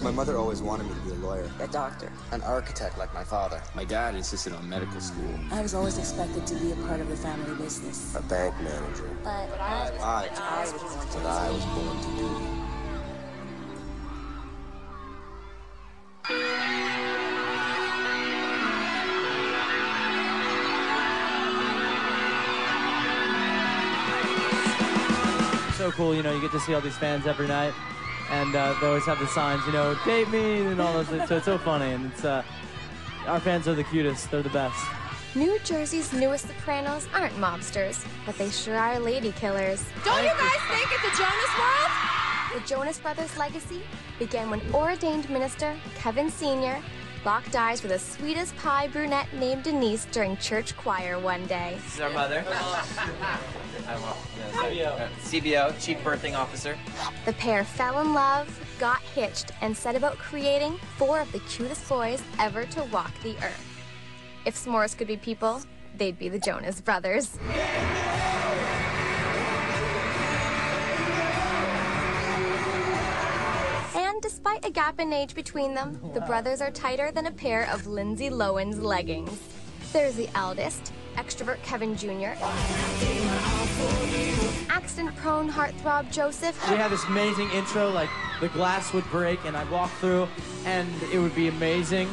My mother always wanted me to be a lawyer. A doctor. An architect like my father. My dad insisted on medical school. I was always expected to be a part of the family business. A bank manager. But I was born to do. So cool, you know, you get to see all these fans every night, and they always have the signs, you know, date me, and all those things, so it's so funny, and it's, our fans are the cutest, they're the best. New Jersey's newest sopranos aren't mobsters, but they sure are lady killers. Don't you guys think it's a Jonas world? The Jonas Brothers' legacy began when ordained minister Kevin Sr. locked eyes with a sweet-as-pie brunette named Denise during church choir one day. This is our mother. CBO, Chief Birthing Officer. The pair fell in love, got hitched, and set about creating 4 of the cutest boys ever to walk the earth. If s'mores could be people, they'd be the Jonas Brothers. And despite a gap in age between them, the brothers are tighter than a pair of Lindsay Lohan's leggings. There's the eldest, extrovert Kevin Jr., accident-prone heartthrob Joseph. We had this amazing intro, like the glass would break and I'd walk through and it would be amazing,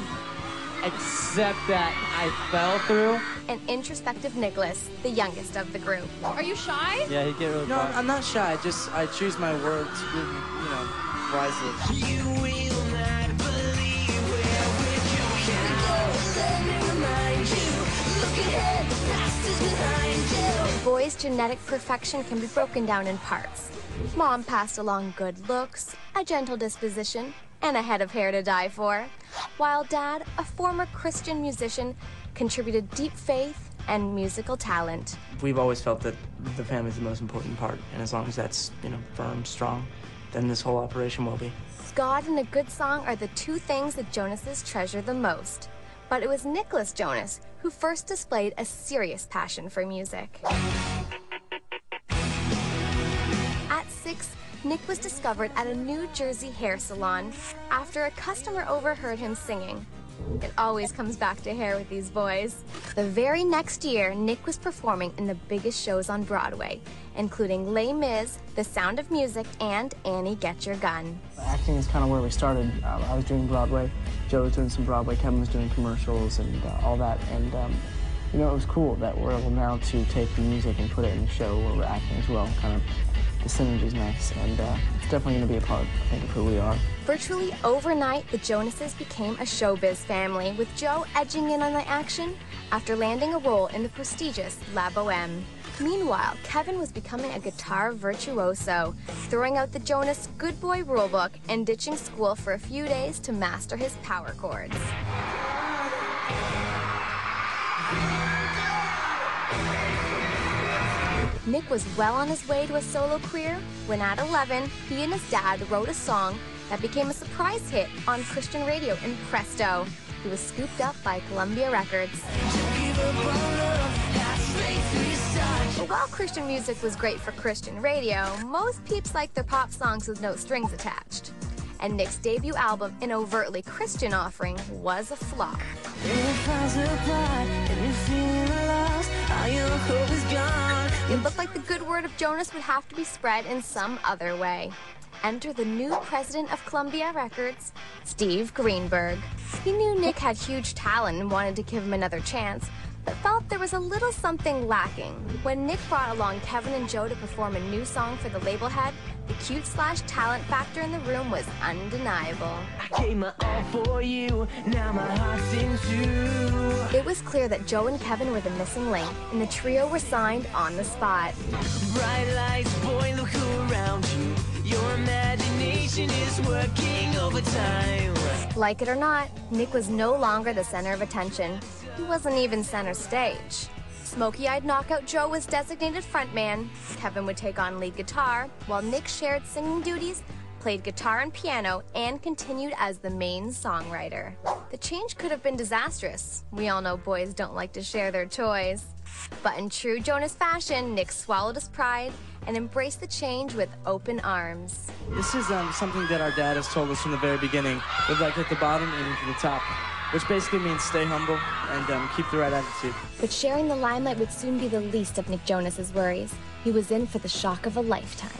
except that I fell through. And introspective Nicholas, the youngest of the group. Are you shy? Yeah, he'd get really No, quiet. I'm not shy. I choose my words, you know, wisely. You will not believe where we're going. Remind you, look ahead, the past is behind you. A boy's genetic perfection can be broken down in parts. Mom passed along good looks, a gentle disposition, and a head of hair to die for, while Dad, a former Christian musician, contributed deep faith and musical talent. We've always felt that the family's the most important part, and as long as that's, you know, firm, strong, then this whole operation will be. God and a good song are the 2 things that Jonases treasure the most. But it was Nicholas Jonas who first displayed a serious passion for music. At 6, Nick was discovered at a New Jersey hair salon after a customer overheard him singing. It always comes back to hair with these boys. The very next year, Nick was performing in the biggest shows on Broadway, including Les Mis, The Sound of Music, and Annie, Get Your Gun. Acting is kind of where we started. I was doing Broadway, Joe was doing some Broadway, Kevin was doing commercials and all that, and you know, it was cool that we're able now to take the music and put it in a show where we're acting as well. Kind of the synergy's nice, and it's definitely going to be a part, I think, of who we are. Virtually overnight, the Jonases became a showbiz family, with Joe edging in on the action after landing a role in the prestigious La Boheme. Meanwhile, Kevin was becoming a guitar virtuoso, throwing out the Jonas Good Boy rulebook and ditching school for a few days to master his power chords. Nick was well on his way to a solo career when at 11, he and his dad wrote a song that became a surprise hit on Christian radio, and presto, he was scooped up by Columbia Records. But while Christian music was great for Christian radio, most peeps like their pop songs with no strings attached. And Nick's debut album, an overtly Christian offering, was a flop. It looked like the good word of Jonas would have to be spread in some other way. Enter the new president of Columbia Records, Steve Greenberg. He knew Nick had huge talent and wanted to give him another chance, but felt there was a little something lacking. When Nick brought along Kevin and Joe to perform a new song for the label head, the cute/talent factor in the room was undeniable. I gave my all for you, now my heart's in two. It was clear that Joe and Kevin were the missing link, and the trio were signed on the spot. Bright lights, boy, look around you. Your imagination is working overtime. Like it or not, Nick was no longer the center of attention. He wasn't even center stage. Smoky-eyed knockout Joe was designated frontman. Kevin would take on lead guitar, while Nick shared singing duties, played guitar and piano, and continued as the main songwriter. The change could have been disastrous. We all know boys don't like to share their toys. But in true Jonas fashion, Nick swallowed his pride and embraced the change with open arms. This is something that our dad has told us from the very beginning. With like at the bottom aiming for the top, which basically means stay humble and keep the right attitude. But sharing the limelight would soon be the least of Nick Jonas's worries. He was in for the shock of a lifetime.